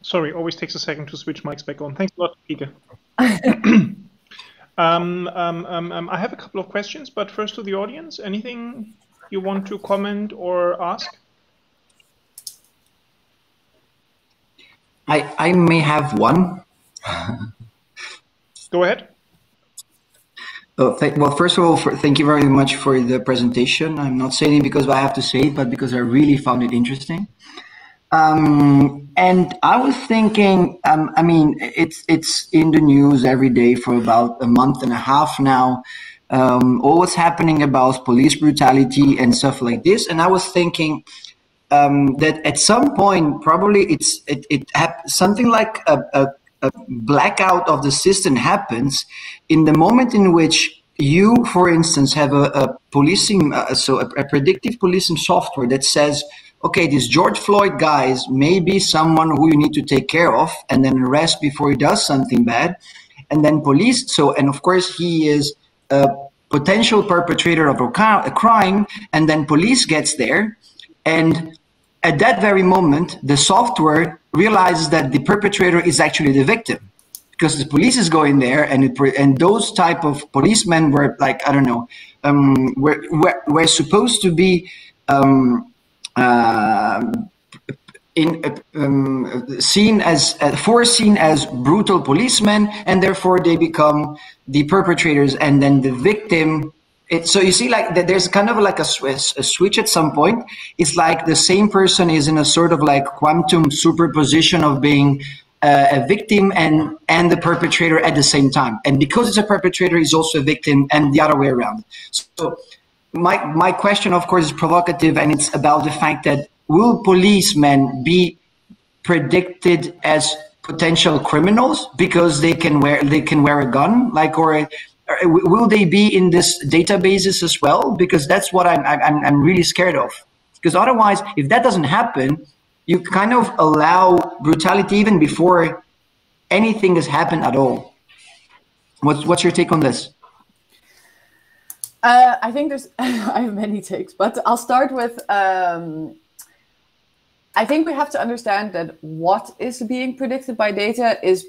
Sorry, always takes a second to switch mics back on. Thanks a lot, Fieke. I have a couple of questions, but first to the audience. Anything you want to comment or ask? I may have one. Go ahead. Well, first of all, thank you very much for the presentation. I'm not saying it because I have to say it, but because I really found it interesting. And I was thinking, I mean, it's in the news every day for about a month and a half now. All what's happening about police brutality and stuff like this. And I was thinking that at some point, probably something like a blackout of the system happens in the moment in which you, for instance, have a policing, a predictive policing software that says, okay, this George Floyd guy may be someone who you need to take care of and then arrest before he does something bad. And then police, and of course he is a potential perpetrator of a crime, and then police gets there. And at that very moment, the software realizes that the perpetrator is actually the victim, because the police is going there, and those type of policemen were like, I don't know, were supposed to be foreseen as brutal policemen, and therefore they become the perpetrators, and then the victim. So you see, like there's kind of like a switch at some point. It's like the same person is in a sort of like quantum superposition of being a victim and the perpetrator at the same time. And because it's a perpetrator, he's also a victim, and the other way around. So my question, of course, is provocative, and it's about the fact that will policemen be predicted as potential criminals because they can wear a gun, like, or will they be in this databases as well? Because that's what I'm really scared of. Because otherwise, if that doesn't happen, you kind of allow brutality even before anything has happened at all. What's your take on this? I think I have many takes, but I'll start with, I think we have to understand that what is being predicted by data is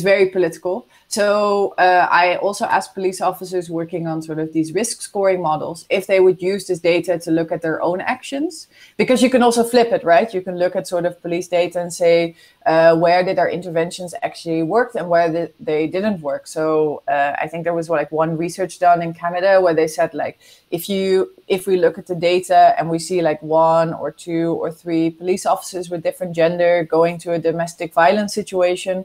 very political. So I also asked police officers working on sort of these risk scoring models if they would use this data to look at their own actions, because you can also flip it, right? You can look at sort of police data and say, where did our interventions actually work and where they didn't work. So I think there was like one research done in Canada where they said, like, if we look at the data and we see like 1 or 2 or 3 police officers with different gender going to a domestic violence situation,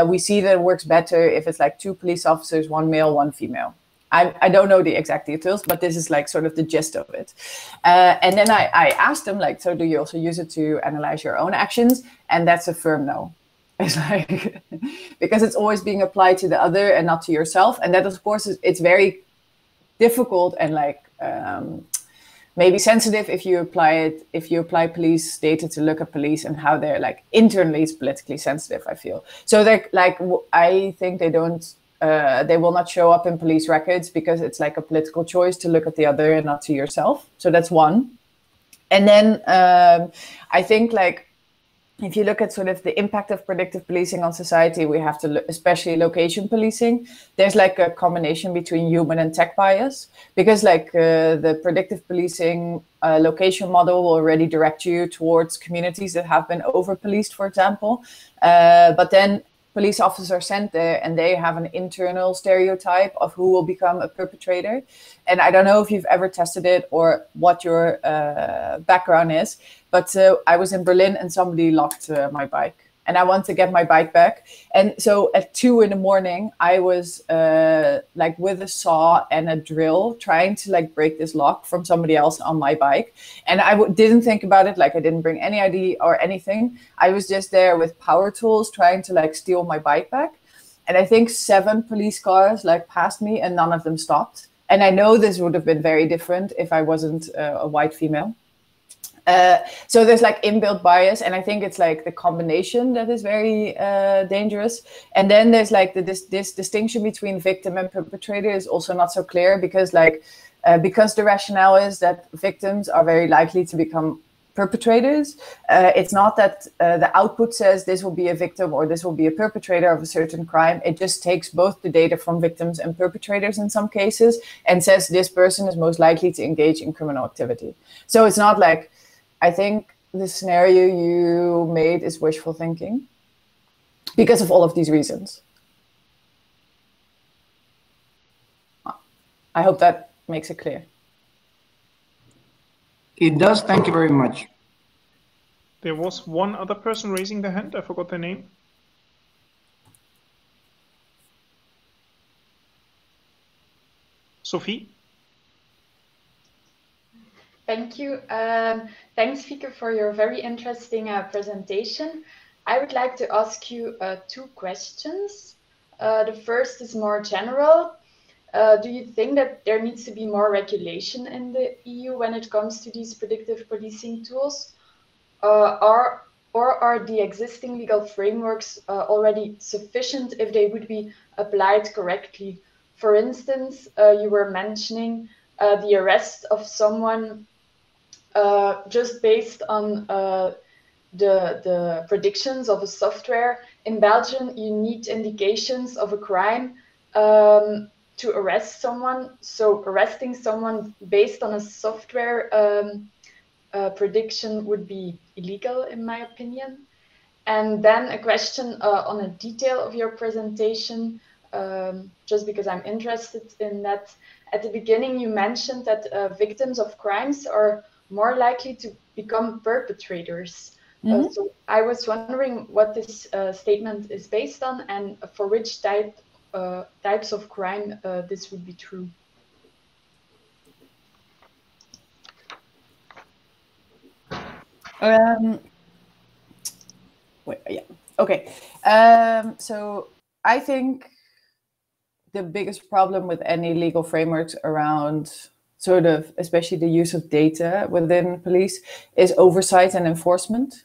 we see that it works better if it's like 2 police officers, 1 male, 1 female. I don't know the exact details, but this is like sort of the gist of it. And then I asked them, like, so do you also use it to analyze your own actions? And that's a firm no. It's like, because it's always being applied to the other and not to yourself. And that, of course, it's very difficult and like maybe sensitive if you apply police data to look at police and how they're like internally. It's politically sensitive, I feel. So they're like, I think they will not show up in police records because it's like a political choice to look at the other and not to yourself. So that's one. And then I think, like, if you look at sort of the impact of predictive policing on society, we have to look, especially location policing, there's like a combination between human and tech bias, because like the predictive policing location model will already direct you towards communities that have been over-policed, for example. But then police officers are sent there and they have an internal stereotype of who will become a perpetrator. And I don't know if you've ever tested it or what your background is, but I was in Berlin and somebody locked my bike and I want to get my bike back. And so at 2 in the morning, I was like with a saw and a drill trying to like break this lock from somebody else on my bike. And I didn't think about it. Like I didn't bring any ID or anything. I was just there with power tools trying to like steal my bike back. And I think 7 police cars like passed me and none of them stopped. And I know this would have been very different if I wasn't a white female. So there's like inbuilt bias, and I think it's like the combination that is very dangerous. And then there's like this distinction between victim and perpetrator is also not so clear, because like because the rationale is that victims are very likely to become perpetrators. It's not that the output says this will be a victim or this will be a perpetrator of a certain crime. It just takes both the data from victims and perpetrators in some cases and says this person is most likely to engage in criminal activity. So it's not like, I think the scenario you made is wishful thinking because of all of these reasons. I hope that makes it clear. It does. Thank you very much. There was one other person raising their hand. I forgot their name. Sophie? Thank you. Thanks, Fieke, for your very interesting presentation. I would like to ask you 2 questions. The first is more general. Do you think that there needs to be more regulation in the EU when it comes to these predictive policing tools? Or are the existing legal frameworks already sufficient if they would be applied correctly? For instance, you were mentioning the arrest of someone just based on the predictions of a software. In Belgium, you need indications of a crime to arrest someone. So arresting someone based on a software prediction would be illegal, in my opinion. And then a question on a detail of your presentation, just because I'm interested in that. At the beginning, you mentioned that victims of crimes are more likely to become perpetrators. So I was wondering what this statement is based on and for which types of crime this would be true. Okay. So I think the biggest problem with any legal frameworks around sort of, especially the use of data within police, is oversight and enforcement.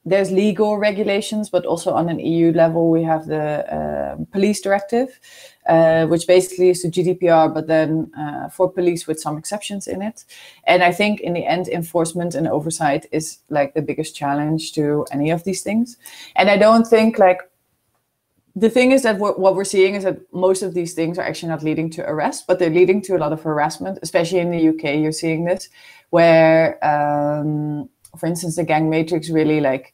There's legal regulations, but also on an EU level, we have the police directive, which basically is the GDPR, but then for police with some exceptions in it. And I think in the end, enforcement and oversight is like the biggest challenge to any of these things. And I don't think like, the thing is that what we're seeing is that most of these things are actually not leading to arrest, but they're leading to a lot of harassment, especially in the UK. You're seeing this where, for instance, the gang matrix really like,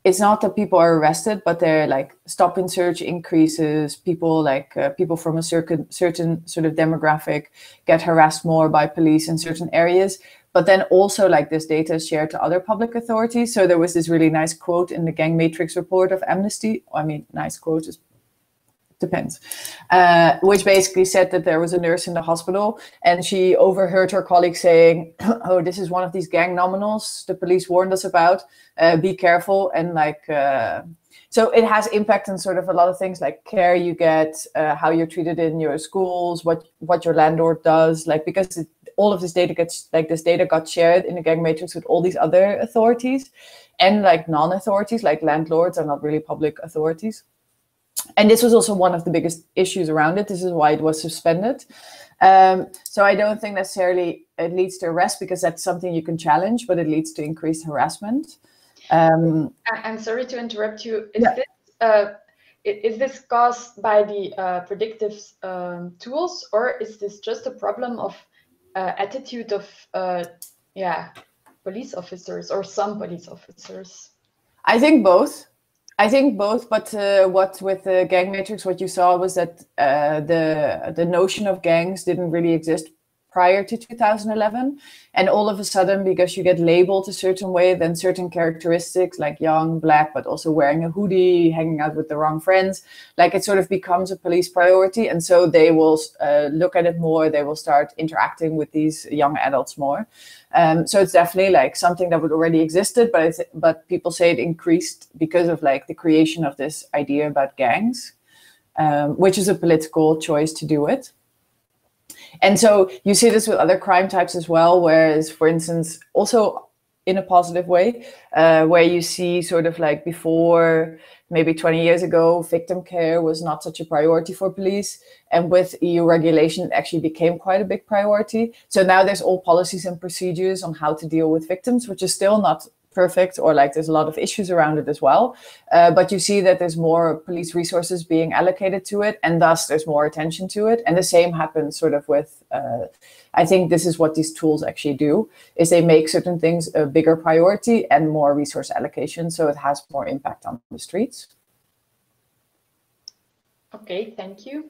it's not that people are arrested, but they're like stop and search increases. People like people from a certain sort of demographic get harassed more by police in certain areas. But then also like this data is shared to other public authorities. So there was this really nice quote in the gang matrix report of Amnesty. I mean, nice quote is depends, which basically said that there was a nurse in the hospital and she overheard her colleague saying, oh, this is one of these gang nominals the police warned us about, be careful. And like, so it has impact on sort of a lot of things like care you get, how you're treated in your schools, what your landlord does, like, because all of this data gets, like this data got shared in the gang matrix with all these other authorities and like non-authorities, like landlords are not really public authorities. And this was also one of the biggest issues around it. This is why it was suspended. So I don't think necessarily it leads to arrest because that's something you can challenge, but it leads to increased harassment. I'm sorry to interrupt you. Is this caused by the predictive tools, or is this just a problem of attitude of police officers or some police officers? I think both. But what with the gang matrix, what you saw was that the notion of gangs didn't really exist prior to 2011. And all of a sudden, because you get labeled a certain way, then certain characteristics like young, black, but also wearing a hoodie, hanging out with the wrong friends, like it sort of becomes a police priority. And so they will look at it more. They will start interacting with these young adults more. So it's definitely like something that would already existed, but people say it increased because of like the creation of this idea about gangs, which is a political choice to do it. And so you see this with other crime types as well, whereas, for instance, also in a positive way, where you see sort of like before, maybe 20 years ago, victim care was not such a priority for police. And with EU regulation, it actually became quite a big priority. So now there's all policies and procedures on how to deal with victims, which is still not perfect, or like there's a lot of issues around it as well. But you see that there's more police resources being allocated to it, and thus there's more attention to it. And the same happens sort of with, I think this is what these tools actually do, is they make certain things a bigger priority and more resource allocation, so it has more impact on the streets. Okay, thank you.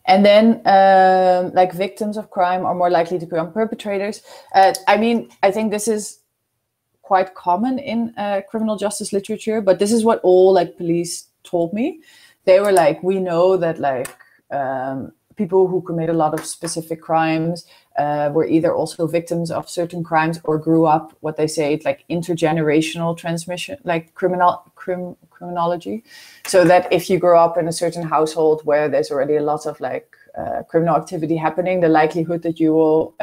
And then like victims of crime are more likely to become perpetrators. I mean, I think this is quite common in criminal justice literature, but this is what all like police told me. They were like, we know that like people who commit a lot of specific crimes were either also victims of certain crimes or grew up, what they say, it's like intergenerational transmission, like criminology. So that if you grow up in a certain household where there's already a lot of like criminal activity happening, the likelihood that you will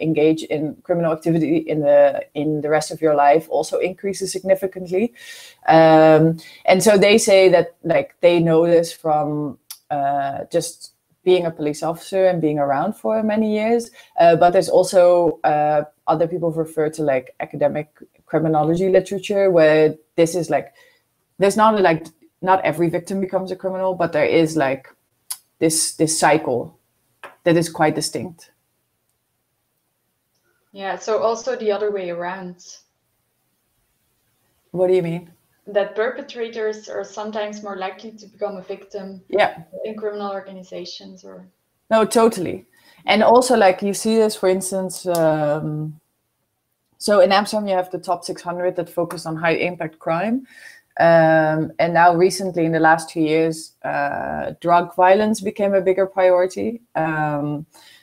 engage in criminal activity in the rest of your life also increases significantly. And so they say that like they know this from just being a police officer and being around for many years. But there's also other people refer to like academic criminology literature, where this is like, there's not like, not every victim becomes a criminal, but there is like this cycle that is quite distinct. Yeah, so also the other way around. What do you mean? That perpetrators are sometimes more likely to become a victim, yeah, in criminal organizations or... No, totally. And also like you see this, for instance, so in Amsterdam, you have the top 600 that focus on high impact crime. And now recently in the last 2 years, drug violence became a bigger priority.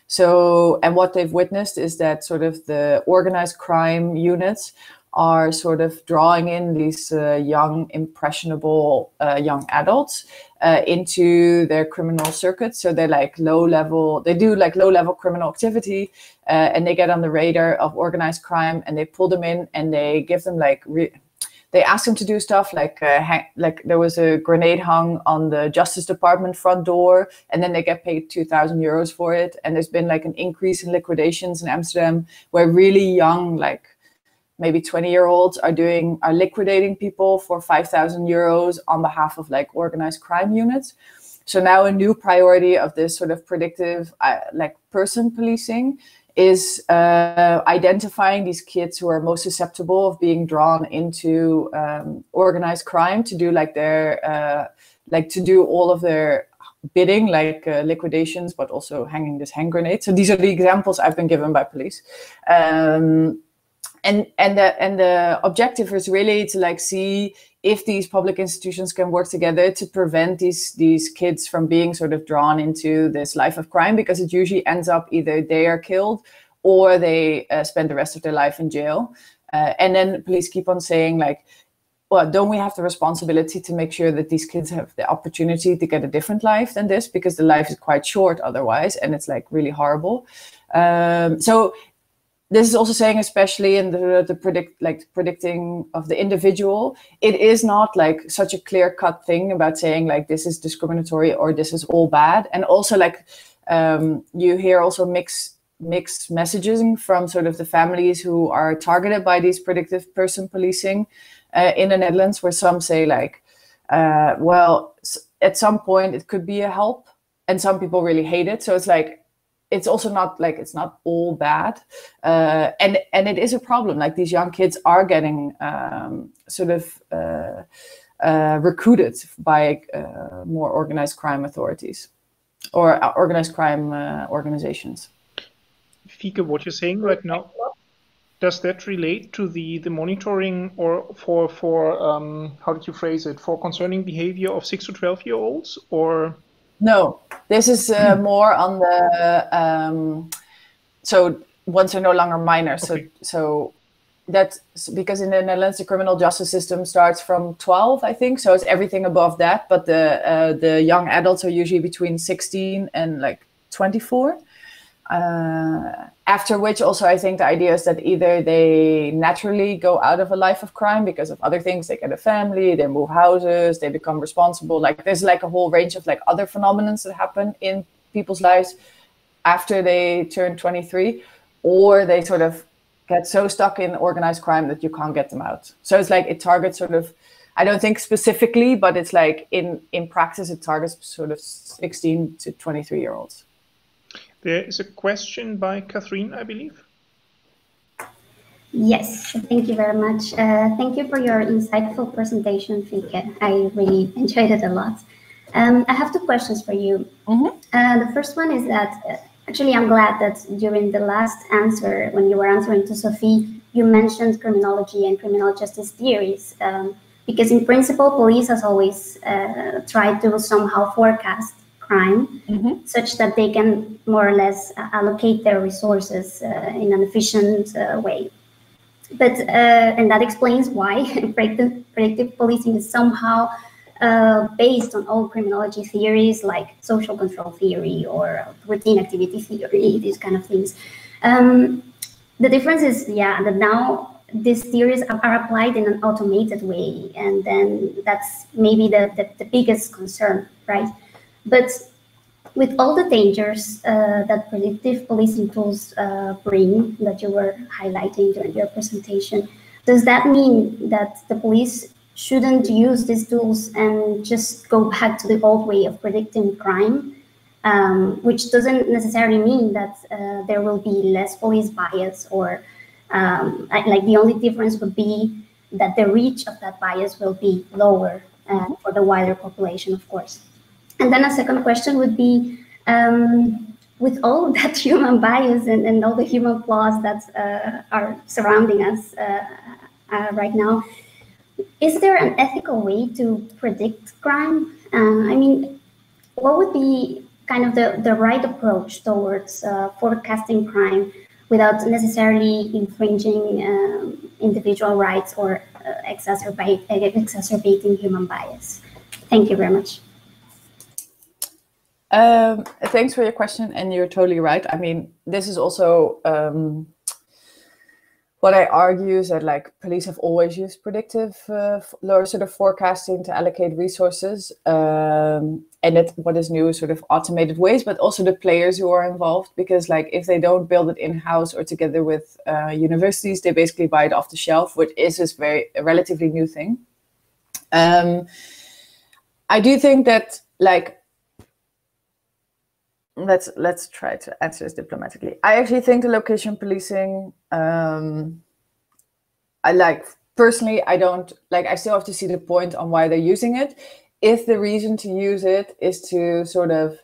So, and what they've witnessed is that sort of the organized crime units are sort of drawing in these young, impressionable young adults into their criminal circuits. So they're like they do like low-level criminal activity, and they get on the radar of organized crime, and they pull them in and they give them like, they ask them to do stuff like there was a grenade hung on the Justice Department front door, and then they get paid 2,000 euros for it. And there's been like an increase in liquidations in Amsterdam where really young, like maybe 20-year-olds are liquidating people for 5,000 euros on behalf of like organized crime units. So now a new priority of this sort of predictive like person policing is identifying these kids who are most susceptible of being drawn into organized crime to do like their to do all of their bidding, like liquidations, but also hanging this hand grenade. So these are the examples I've been given by police. And the objective is really to like see if these public institutions can work together to prevent these kids from being sort of drawn into this life of crime, because it usually ends up either they are killed or they spend the rest of their life in jail. And then police keep on saying like, well, don't we have the responsibility to make sure that these kids have the opportunity to get a different life than this, because the life is quite short otherwise, and it's like really horrible. So this is also saying, especially in the predicting of the individual, it is not like such a clear-cut thing about saying like this is discriminatory or this is all bad. And also like you hear also mixed messaging from sort of the families who are targeted by these predictive person policing in the Netherlands, where some say like, well, at some point it could be a help, and some people really hate it. So it's like, it's also not like, it's not all bad. And it is a problem. Like these young kids are getting sort of recruited by more organized crime authorities or organized crime organizations. Fieke, what you're saying right now, does that relate to the monitoring or for how did you phrase it, for concerning behavior of 6 to 12-year-olds, or? No, this is more on the, so once they're no longer minors. Okay. So that's because in the Netherlands, the criminal justice system starts from 12, I think. So it's everything above that. But the young adults are usually between 16 and like 24. After which also I think the idea is that either they naturally go out of a life of crime because of other things, they get a family, they move houses, they become responsible. Like there's like a whole range of like other phenomena that happen in people's lives after they turn 23, or they sort of get so stuck in organized crime that you can't get them out. So it's like it targets sort of, I don't think specifically, but it's like in practice it targets sort of 16 to 23-year-olds. There is a question by Catherine, I believe. Yes, thank you very much. Thank you for your insightful presentation, Fieke. I really enjoyed it a lot. I have 2 questions for you. The first one is that, actually, I'm glad that during the last answer, when you were answering to Sophie, you mentioned criminology and criminal justice theories. Because in principle, police has always tried to somehow forecast crime, such that they can more or less allocate their resources in an efficient way. But and that explains why predictive policing is somehow based on old criminology theories like social control theory or routine activity theory, these kind of things. The difference is, yeah, that now these theories are applied in an automated way, and then that's maybe the biggest concern, right? But with all the dangers that predictive policing tools bring, that you were highlighting during your presentation, does that mean that the police shouldn't use these tools and just go back to the old way of predicting crime, which doesn't necessarily mean that there will be less police bias, or like the only difference would be that the reach of that bias will be lower for the wider population, of course. And then a second question would be, with all of that human bias and all the human flaws that are surrounding us right now, is there an ethical way to predict crime? I mean, what would be kind of the right approach towards forecasting crime without necessarily infringing individual rights or exacerbating human bias? Thank you very much. Thanks for your question, and you're totally right. I mean, this is also what I argue is that like police have always used predictive or sort of forecasting to allocate resources, and that what is new is sort of automated ways, but also the players who are involved, because like if they don't build it in-house or together with universities, they basically buy it off the shelf, which is a relatively new thing. I do think that like, let's try to answer this diplomatically. I actually think the location policing, personally, I still have to see the point on why they're using it. If the reason to use it is to sort of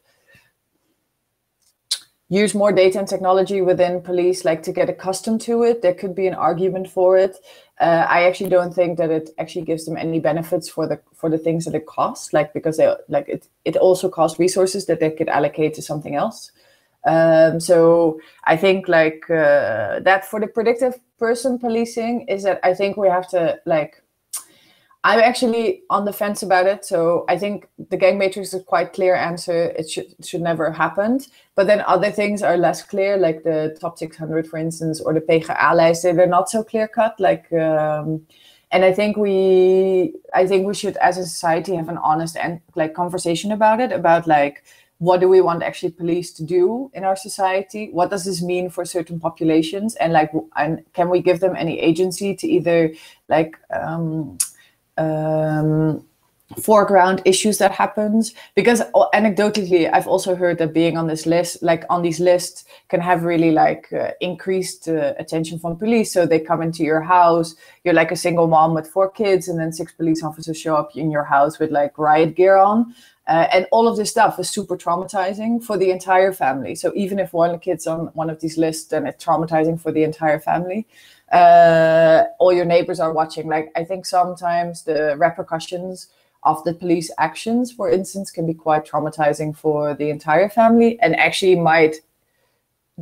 use more data and technology within police, like to get accustomed to it, there could be an argument for it. I actually don't think that it actually gives them any benefits for the things that it costs, like because it also costs resources that they could allocate to something else. So I think like that for the predictive person policing is that I think we have to like, I'm actually on the fence about it. So I think the gang matrix is a quite clear answer. It should never have happened. But then other things are less clear, like the top 600, for instance, or the PGA-lijsten. They're not so clear cut. Like, and I think we should, as a society, have an honest and like conversation about it. About like, what do we want actually police to do in our society? What does this mean for certain populations? And like, and can we give them any agency to either like foreground issues that happens? Because anecdotally, I've also heard that being on this list, like on these lists, can have really like increased attention from police. So they come into your house, you're like a single mom with 4 kids, and then 6 police officers show up in your house with like riot gear on. And all of this stuff is super traumatizing for the entire family. So even if one kid's on one of these lists, then it's traumatizing for the entire family. All your neighbors are watching. Like, I think sometimes the repercussions of the police actions, for instance, can be quite traumatizing for the entire family, and actually might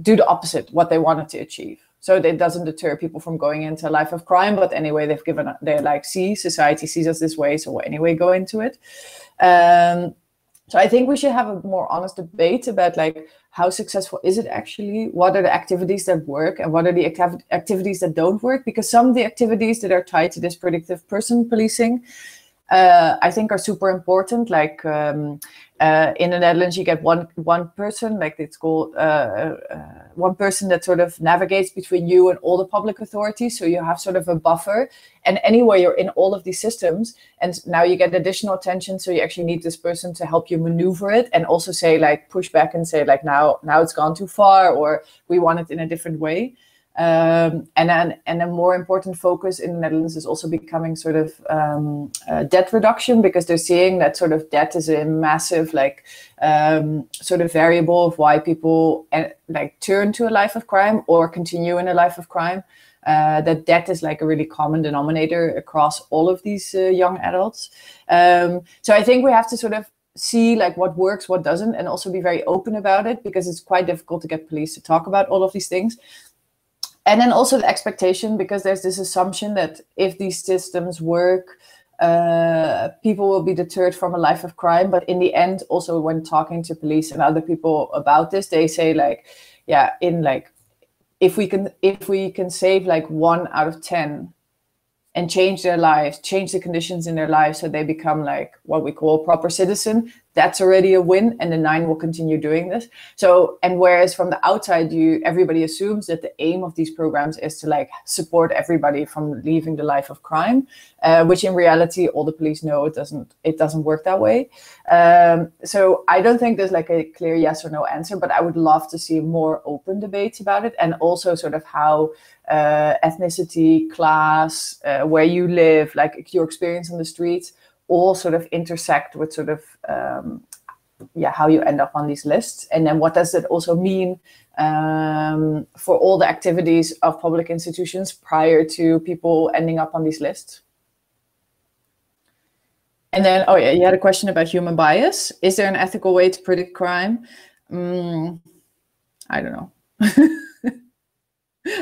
do the opposite what they wanted to achieve. So it doesn't deter people from going into a life of crime, but anyway, they're like, society sees us this way, so we'll anyway go into it. So I think we should have a more honest debate about like how successful is it actually? What are the activities that work and what are the activities that don't work? Because some of the activities that are tied to this predictive person policing, I think are super important. Like in the Netherlands, you get one person, like it's called one person that sort of navigates between you and all the public authorities. So you have sort of a buffer. And anyway, you're in all of these systems, and now you get additional attention. So you actually need this person to help you maneuver it, and also say like push back and say like now it's gone too far, or we want it in a different way. And a more important focus in the Netherlands is also becoming sort of debt reduction, because they're seeing that sort of debt is a massive like sort of variable of why people like turn to a life of crime or continue in a life of crime. That debt is like a really common denominator across all of these young adults. So I think we have to sort of see like what works, what doesn't, and also be very open about it, because it's quite difficult to get police to talk about all of these things. And then also the expectation, because there's this assumption that if these systems work, people will be deterred from a life of crime. But in the end, also when talking to police and other people about this, they say like, yeah, in like, if we can save like 1 out of 10 and change their lives, change the conditions in their lives so they become like what we call a proper citizen, that's already a win, and the 9 will continue doing this. So, and whereas from the outside, everybody assumes that the aim of these programs is to like support everybody from leaving the life of crime, which in reality, all the police know it doesn't work that way. So I don't think there's like a clear yes or no answer, but I would love to see more open debates about it, and also sort of how ethnicity, class, where you live, like your experience on the streets, all sort of intersect with sort of how you end up on these lists. And then what does it also mean for all the activities of public institutions prior to people ending up on these lists? And then, oh yeah, you had a question about human bias. Is there an ethical way to predict crime? I don't know.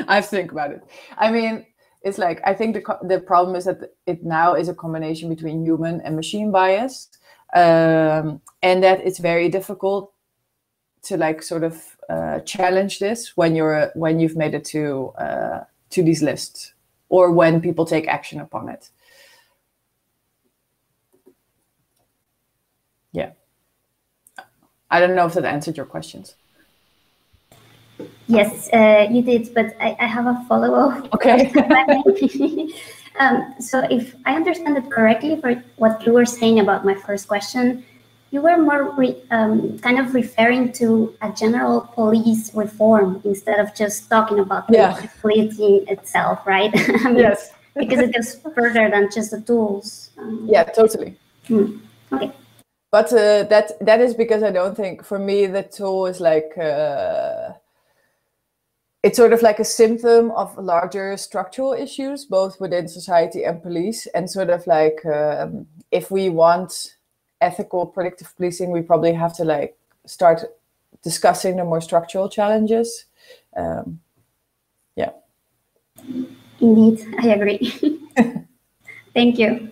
I have to think about it. I mean, it's like, I think the problem is that it now is a combination between human and machine bias, and that it's very difficult to like sort of challenge this when you've made it to these lists, or when people take action upon it. Yeah, I don't know if that answered your questions. Yes, you did, but I have a follow-up. Okay. So if I understand it correctly, for what you were saying about my first question, you were more kind of referring to a general police reform instead of just talking about the policing itself, right? I mean, yes. Because it goes further than just the tools. Yeah, totally. Okay. But that is because I don't think, for me, the tool is like, it's sort of like a symptom of larger structural issues, both within society and police. And sort of like, if we want ethical predictive policing, we probably have to like start discussing the more structural challenges. Yeah. Indeed, I agree. Thank you.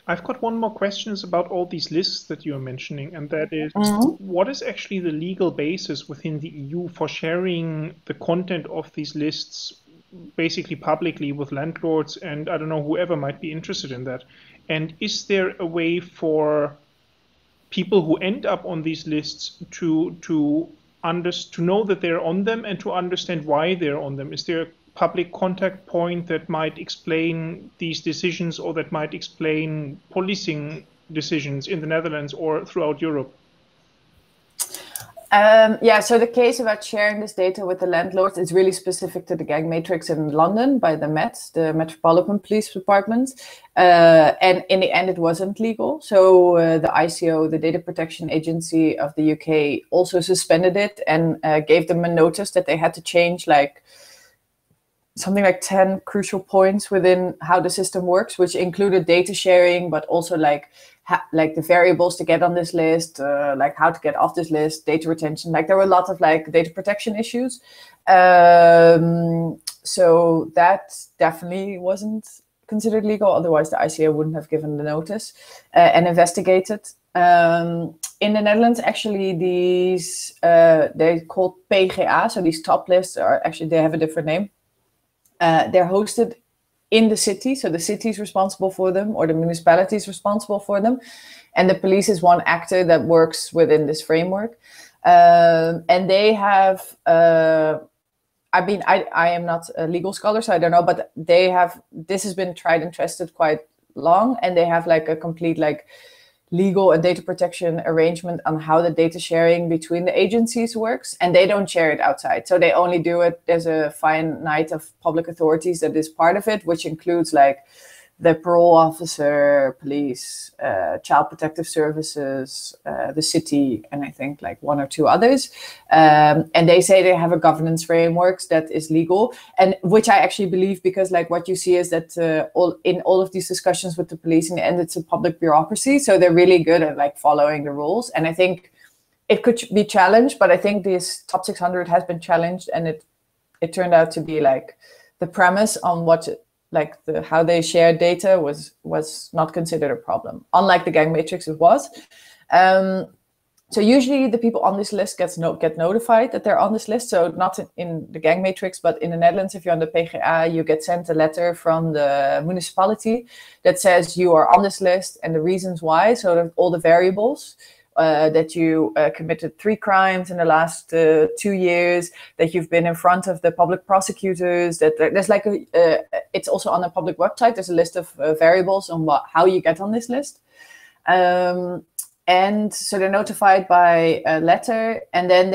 I've got one more question about all these lists that you're mentioning, and that is, what is actually the legal basis within the EU for sharing the content of these lists basically publicly with landlords and I don't know, whoever might be interested in that? And is there a way for people who end up on these lists to know that they're on them and to understand why they're on them? Is there a public contact point that might explain these decisions, or that might explain policing decisions in the Netherlands or throughout Europe? Yeah, so the case about sharing this data with the landlords is really specific to the gang matrix in London by the Met, the Metropolitan Police Department. And in the end, it wasn't legal. So the ICO, the Data Protection Agency of the UK, also suspended it and gave them a notice that they had to change like something like 10 crucial points within how the system works, which included data sharing, but also like the variables to get on this list, like how to get off this list, data retention. Like there were a lot of like data protection issues. So that definitely wasn't considered legal. Otherwise, the ICO wouldn't have given the notice and investigated. In the Netherlands, actually, these they're called PGA. So these top lists are actually, they have a different name. They're hosted in the city. So the city is responsible for them, or the municipality is responsible for them. And the police is one actor that works within this framework. And they have, I mean, I am not a legal scholar, so I don't know, but they have, this has been tried and tested quite long, and they have like a complete like legal and data protection arrangement on how the data sharing between the agencies works, and they don't share it outside. So they only do it, there's a finite of public authorities that is part of it, which includes like the parole officer, police, child protective services, the city, and I think like one or two others. And they say they have a governance framework that is legal, and which I actually believe, because like what you see is that in all of these discussions with the police, in the end, it's a public bureaucracy. So they're really good at like following the rules. And I think it could be challenged, but I think this top 600 has been challenged, and it turned out to be like the premise on what like how they share data was not considered a problem, unlike the gang matrix it was. So usually the people on this list get notified that they're on this list. So not in the gang matrix, but in the Netherlands, if you're on the PGA, you get sent a letter from the municipality that says you are on this list and the reasons why. So that all the variables, that you committed 3 crimes in the last 2 years, that you've been in front of the public prosecutors, that there's like it's also on the public website, there's a list of variables on how you get on this list. And so they're notified by a letter, and then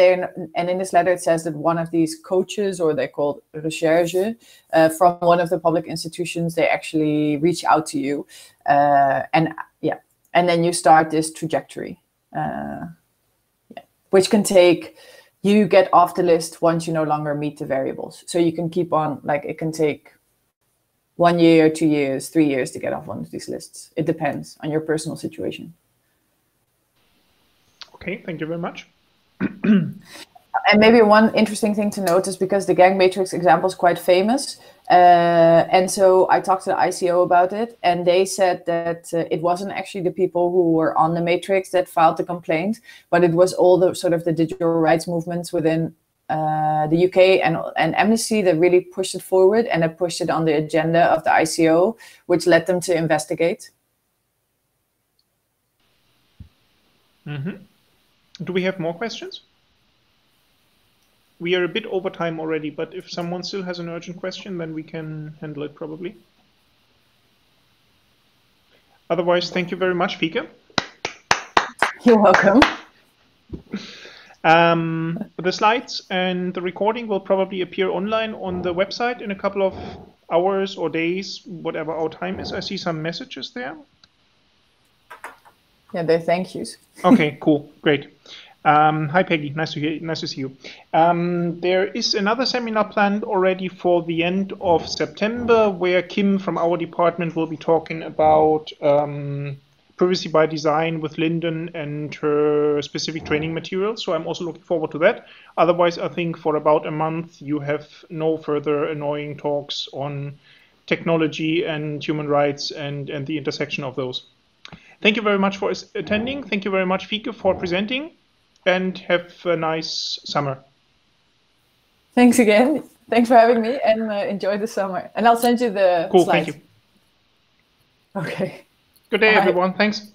in this letter it says that one of these coaches, or they're called recherche, from one of the public institutions, they actually reach out to you, and then you start this trajectory. Which can take, you get off the list once you no longer meet the variables. So you can keep on, like it can take 1 year, 2 years, 3 years to get off one of these lists. It depends on your personal situation. Okay, thank you very much. And maybe one interesting thing to note is because the gang matrix example is quite famous. And so I talked to the ICO about it, and they said that it wasn't actually the people who were on the matrix that filed the complaint, but it was all the sort of the digital rights movements within the UK and Amnesty that really pushed it forward, and it pushed it on the agenda of the ICO, which led them to investigate. Mm-hmm. Do we have more questions? We are a bit over time already, but if someone still has an urgent question, then we can handle it probably. Otherwise, thank you very much, Fieke. You're welcome. The slides and the recording will probably appear online on the website in a couple of hours or days, whatever our time is. I see some messages there. Yeah, they're thank yous. Okay, cool, great. Hi Peggy, nice to see you. There is another seminar planned already for the end of September, where Kim from our department will be talking about privacy by design with Lyndon and her specific training materials. So I'm also looking forward to that. Otherwise, I think for about a month you have no further annoying talks on technology and human rights and the intersection of those. Thank you very much for attending. Thank you very much, Fieke, for presenting. And have a nice summer. Thanks again. Thanks for having me, and enjoy the summer. And I'll send you the cool, slides. Thank you. Okay. Good day, Bye. everyone. Thanks.